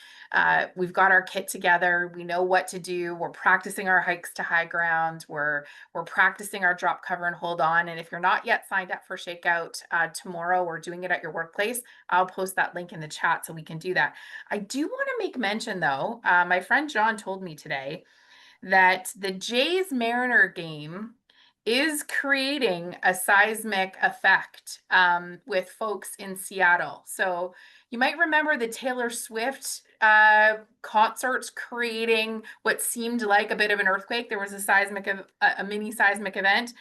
we've got our kit together, we know what to do, we're practicing our hikes to high ground, we're practicing our drop, cover, and hold on. And if you're not yet signed up for ShakeOut tomorrow, or doing it at your workplace, I'll post that link in the chat so we can do that. I do want to make mention though, my friend John told me today that the Jays Mariner game is creating a seismic effect with folks in Seattle. So you might remember the Taylor Swift concerts creating what seemed like a bit of an earthquake. There was a mini seismic event.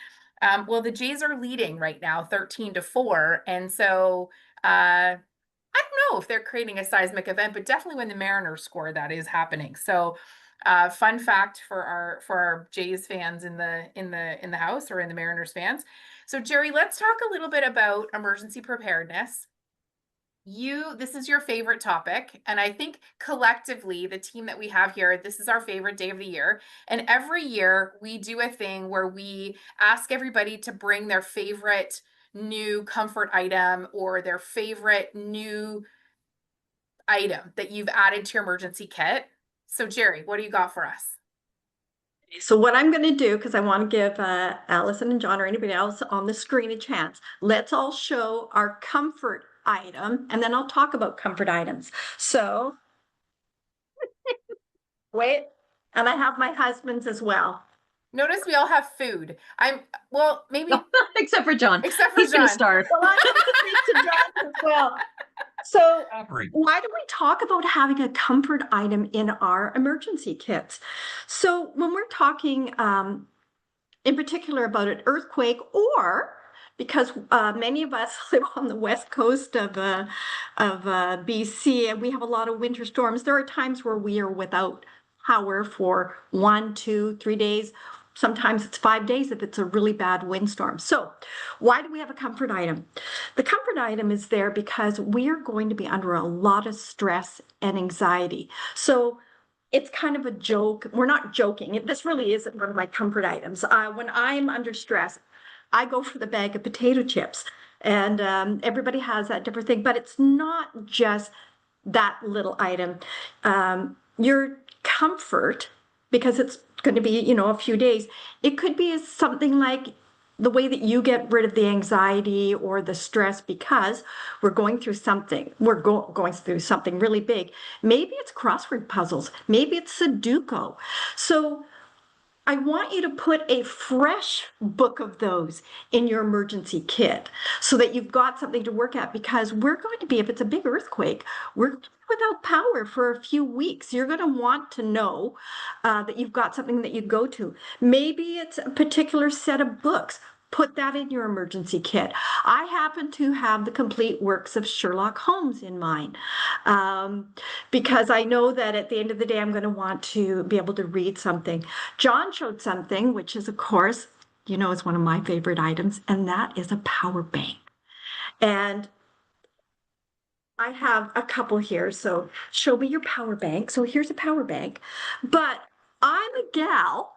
Well, the Jays are leading right now 13-4. And so I don't know if they're creating a seismic event, but definitely when the Mariners score, that is happening. So fun fact for our Jays fans in the house, or in the Mariners fans. So Jeri, let's talk a little bit about emergency preparedness. This is your favorite topic, and I think collectively, the team that we have here, this is our favorite day of the year. And every year we do a thing where we ask everybody to bring their favorite new comfort item or their favorite new item that you've added to your emergency kit. So Jeri, what do you got for us? So what I'm going to do, because I want to give Alison and John or anybody else on the screen a chance, let's all show our comfort item, and then I'll talk about comfort items. So wait, and I have my husband's as well. Notice we all have food. Maybe except for John. Except for He's John. Gonna start. Well, I'm going to speak to John as well. So why do we talk about having a comfort item in our emergency kits? So when we're talking in particular about an earthquake, or because many of us live on the west coast of BC and we have a lot of winter storms, there are times where we are without power for 1, 2, 3 days. Sometimes it's 5 days if it's a really bad windstorm. So why do we have a comfort item? The comfort item is there because we are going to be under a lot of stress and anxiety. So it's kind of a joke. We're not joking. This really is one of my comfort items. When I'm under stress, I go for the bag of potato chips. And everybody has that different thing, but it's not just that little item. Your comfort, because it's going to be, you know, a few days, it could be something like the way that you get rid of the anxiety or the stress because we're going through something. We're going through something really big. Maybe it's crossword puzzles. Maybe it's Sudoku. So I want you to put a fresh book of those in your emergency kit so that you've got something to work at, because we're going to be, if it's a big earthquake, we're without power for a few weeks. You're going to want to know that you've got something that you go to. Maybe it's a particular set of books. Put that in your emergency kit. I happen to have the complete works of Sherlock Holmes in mine because I know that at the end of the day, I'm going to want to be able to read something. John showed something, which is, of course, you know, is one of my favorite items, and that is a power bank. And I have a couple here, so show me your power bank. So here's a power bank, but I'm a gal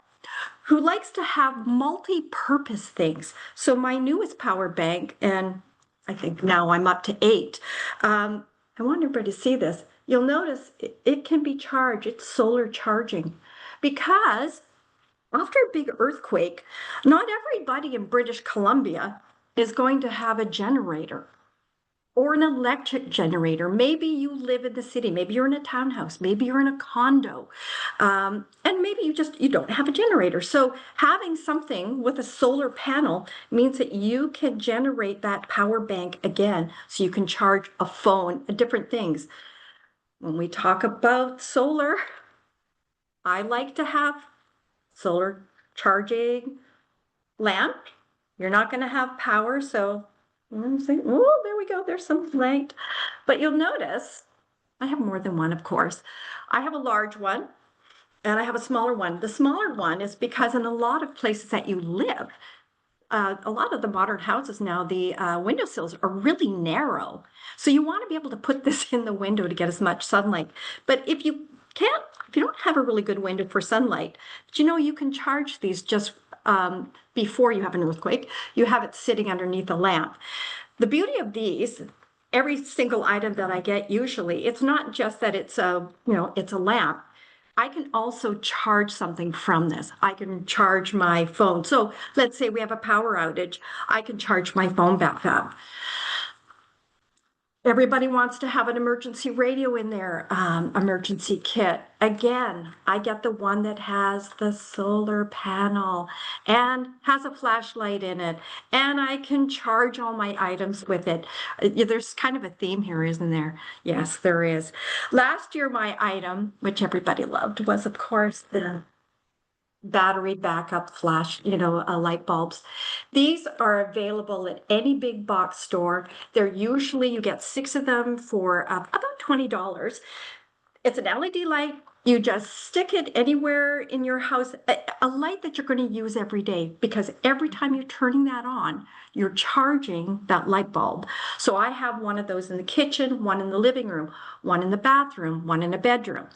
who likes to have multi-purpose things. So my newest power bank, and I think now I'm up to 8. I want everybody to see this. You'll notice it can be charged. It's solar charging, because after a big earthquake, not everybody in British Columbia is going to have a generator or an electric generator. Maybe you live in the city, maybe you're in a townhouse, maybe you're in a condo, and maybe you don't have a generator. So having something with a solar panel means that you can generate that power bank again, so you can charge a phone, different things. When we talk about solar, I like to have solar charging lamp. You're not going to have power, so oh, there we go. There's some light. But you'll notice I have more than one, of course. I have a large one and I have a smaller one. The smaller one is because in a lot of places that you live, a lot of the modern houses now, the windowsills are really narrow. So you want to be able to put this in the window to get as much sunlight. But if you don't have a really good window for sunlight, you know, you can charge these just before you have an earthquake. You have it sitting underneath a lamp. The beauty of these, every single item that I get, usually, it's not just that it's it's a lamp. I can also charge something from this. I can charge my phone. So let's say we have a power outage. I can charge my phone back up. Everybody wants to have an emergency radio in their emergency kit. Again, I get the one that has the solar panel and has a flashlight in it, and I can charge all my items with it. There's kind of a theme here, isn't there? Yes, there is. Last year, my item, which everybody loved, was, of course, the battery backup flash, light bulbs. These are available at any big box store. They're usually, you get 6 of them for about $20. It's an LED light. You just stick it anywhere in your house, a light that you're going to use every day, because every time you're turning that on, you're charging that light bulb. So I have one of those in the kitchen, one in the living room, one in the bathroom, one in a bedroom.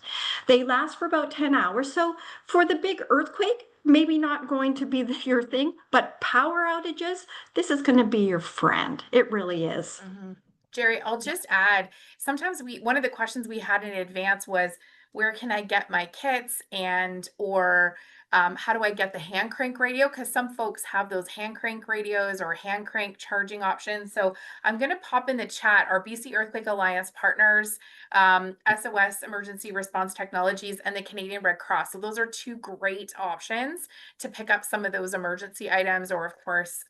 They last for about 10 hours. So for the big earthquake, maybe not going to be your thing, but power outages, this is going to be your friend. It really is. Mm-hmm. Jeri, I'll just add, sometimes one of the questions we had in advance was, where can I get my kits, or how do I get the hand crank radio? Because some folks have those hand crank radios or hand crank charging options. So I'm going to pop in the chat our BC Earthquake Alliance partners, SOS Emergency Response Technologies, and the Canadian Red Cross. So those are 2 great options to pick up some of those emergency items, or of course,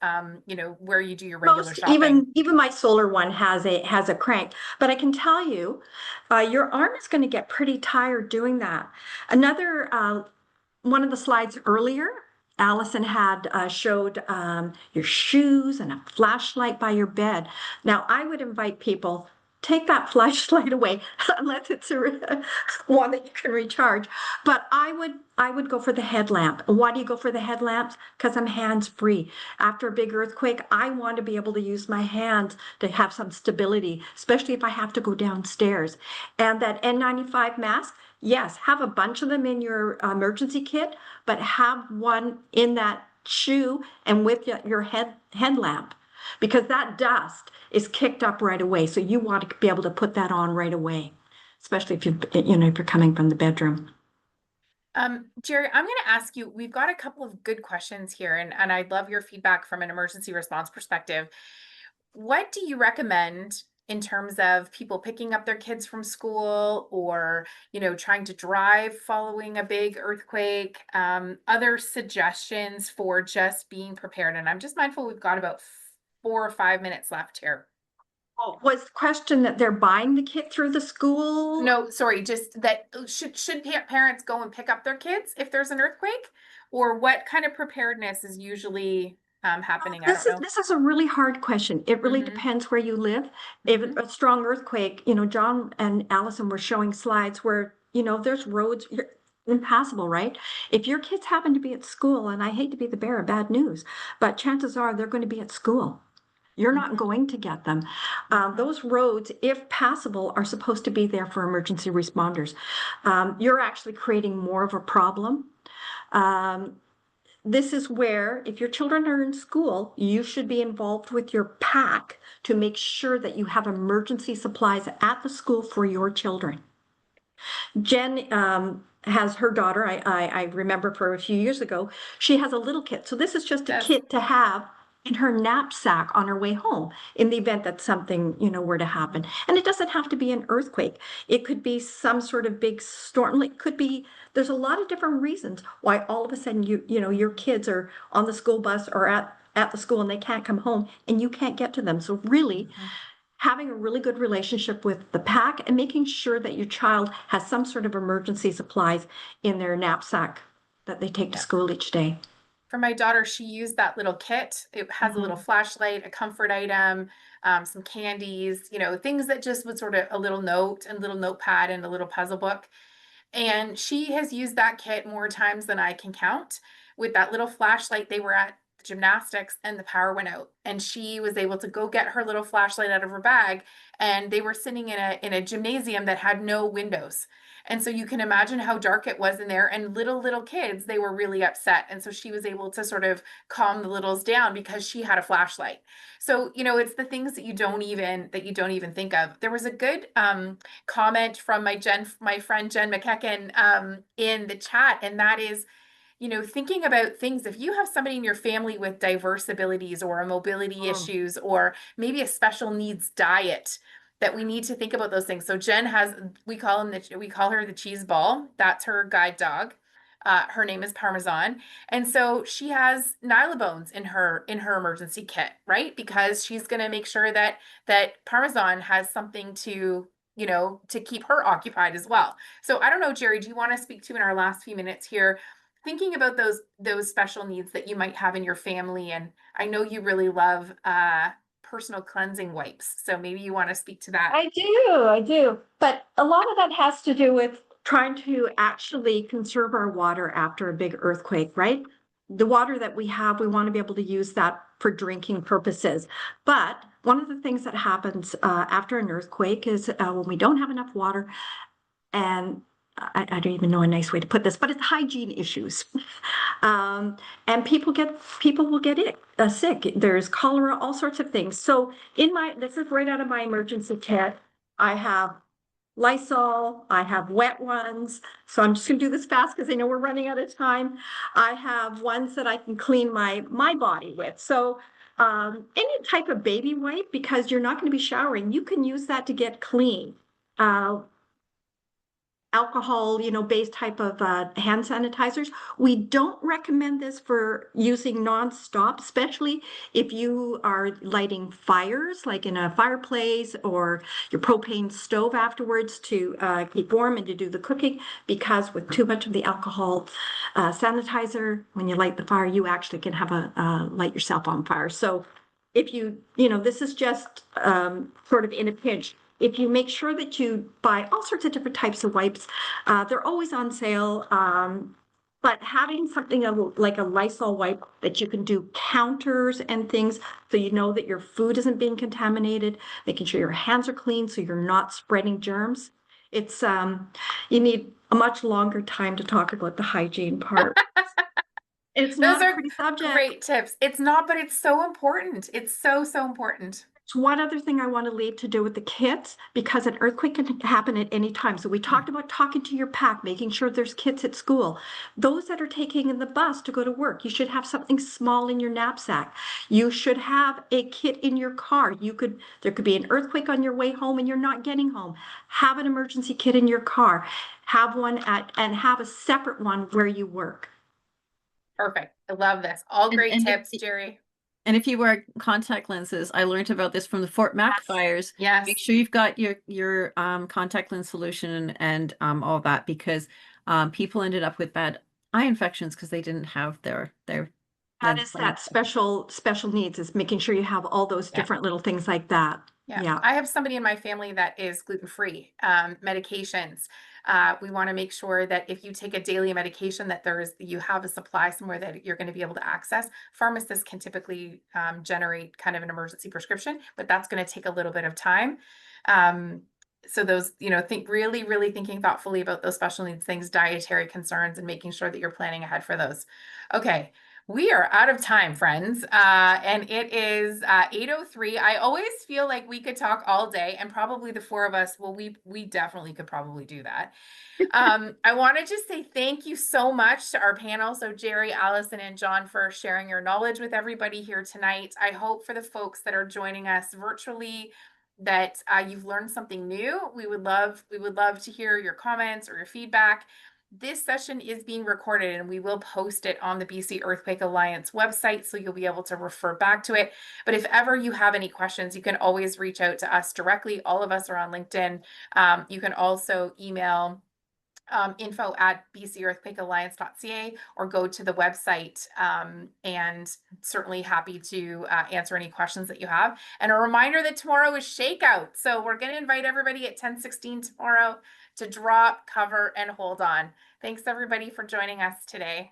where you do your regular shopping. Even my solar one has a crank, but I can tell you, your arm is going to get pretty tired doing that. Another one of the slides earlier, Alison had showed your shoes and a flashlight by your bed. Now, I would invite people, take that flashlight away unless it's one that you can recharge. But I would go for the headlamp. Why do you go for the headlamps? Because I'm hands-free. After a big earthquake, I want to be able to use my hands to have some stability, especially if I have to go downstairs. And that N95 mask, yes, have a bunch of them in your emergency kit, but have one in that shoe and with your headlamp, because that dust is kicked up right away. So you want to be able to put that on right away, especially if if you're coming from the bedroom. Jeri, I'm going to ask you, we've got a couple of good questions here, and I'd love your feedback from an emergency response perspective. What do you recommend in terms of people picking up their kids from school, or, trying to drive following a big earthquake? Other suggestions for just being prepared? And I'm just mindful we've got about 4 or 5 minutes left here. Oh, was the question that they're buying the kit through the school? No, sorry, just that should parents go and pick up their kids if there's an earthquake? Or what kind of preparedness is usually happening? I don't know. This is a really hard question. It really depends where you live. If a strong earthquake, John and Alison were showing slides where, there's roads impassable, right? If your kids happen to be at school, and I hate to be the bearer of bad news, but chances are they're going to be at school. You're not going to get them. Those roads, if passable, are supposed to be there for emergency responders. You're actually creating more of a problem. This is where, if your children are in school, you should be involved with your pack to make sure that you have emergency supplies at the school for your children. Jenn has her daughter, I remember for a few years ago, she has a little kit. So this is just a kit to have in her knapsack on her way home in the event that something, were to happen. And it doesn't have to be an earthquake. It could be some sort of big storm. It could be, there's a lot of different reasons why all of a sudden your kids are on the school bus or at the school and they can't come home and you can't get to them. So really having a really good relationship with the pack and making sure that your child has some sort of emergency supplies in their knapsack that they take to school each day. For my daughter, she used that little kit. It has a little flashlight, a comfort item, some candies, things that just would sort of a little note and little notepad and a little puzzle book. And she has used that kit more times than I can count. With that little flashlight, they were at gymnastics and the power went out, and she was able to go get her little flashlight out of her bag, and they were sitting in a gymnasium that had no windows. And so you can imagine how dark it was in there, and little kids, they were really upset. And so she was able to sort of calm the littles down because she had a flashlight. So, it's the things that you don't even think of. There was a good comment from my friend Jen McKecken in the chat, and that is, thinking about things, if you have somebody in your family with diverse abilities or a mobility issues, or maybe a special needs diet, that we need to think about those things. So Jen has, we call her the cheese ball. That's her guide dog. Her name is Parmesan. And so she has Nylabones in her emergency kit, right? Because she's going to make sure that Parmesan has something to keep her occupied as well. So I don't know, Jeri, do you want to speak to in our last few minutes here, thinking about those special needs that you might have in your family? And I know you really love personal cleansing wipes, so maybe you want to speak to that. I do. But a lot of that has to do with trying to actually conserve our water after a big earthquake, right? The water that we have, we want to be able to use that for drinking purposes. But one of the things that happens after an earthquake is when we don't have enough water, and I don't even know a nice way to put this, but it's hygiene issues. And people will get sick. There's cholera, all sorts of things. So this is right out of my emergency kit. I have Lysol, I have wet ones. So I'm just gonna do this fast because I know we're running out of time. I have ones that I can clean my body with. So any type of baby wipe, because you're not gonna be showering, you can use that to get clean. Alcohol, based type of hand sanitizers. We don't recommend this for using nonstop, especially if you are lighting fires, like in a fireplace or your propane stove afterwards to keep warm and to do the cooking, because with too much of the alcohol sanitizer, when you light the fire, you actually can have light yourself on fire. So if this is just sort of in a pinch. if you make sure that you buy all sorts of different types of wipes, they're always on sale. But having something like a Lysol wipe that you can do counters and things, so you know that your food isn't being contaminated, making sure your hands are clean so you're not spreading germs. It's you need a much longer time to talk about the hygiene part. It's Those not a are pretty subject. great tips. It's not, but it's so important. It's so, so important. It's one other thing I want to leave to do with the kits, because an earthquake can happen at any time. So we talked about talking to your pack, making sure there's kits at school. Those that are taking the bus to go to work, you should have something small in your knapsack. You should have a kit in your car. There could be an earthquake on your way home and you're not getting home. Have an emergency kit in your car. Have one and have a separate one where you work. Perfect. I love this. All great And tips, Jeri. And if you wear contact lenses, I learned about this from the Fort Mac fires. Yes. Make sure you've got your contact lens solution and all that, because people ended up with bad eye infections because they didn't have their That lens is that special needs, is making sure you have all those different little things like that. Yeah. I have somebody in my family that is gluten-free. Medications. We want to make sure that if you take a daily medication, that you have a supply somewhere that you're going to be able to access. Pharmacists can typically generate kind of an emergency prescription, but that's going to take a little bit of time. So those, really thinking thoughtfully about those special needs things, dietary concerns, and making sure that you're planning ahead for those. Okay. We are out of time, friends, and it is 8:03. I always feel like we could talk all day, and probably the four of us, well, we definitely could probably do that. I want to just say thank you so much to our panel, so Jeri, Alison, and John, for sharing your knowledge with everybody here tonight. I hope for the folks that are joining us virtually that you've learned something new. We would love to hear your comments or your feedback. This session is being recorded and we will post it on the BC Earthquake Alliance website, so you'll be able to refer back to it. But if ever you have any questions, you can always reach out to us directly. All of us are on LinkedIn. You can also email info@bcearthquakealliance.ca or go to the website, and certainly happy to answer any questions that you have. And a reminder that tomorrow is ShakeOut. So we're going to invite everybody at 10:16 tomorrow to drop, cover, and hold on. Thanks everybody for joining us today.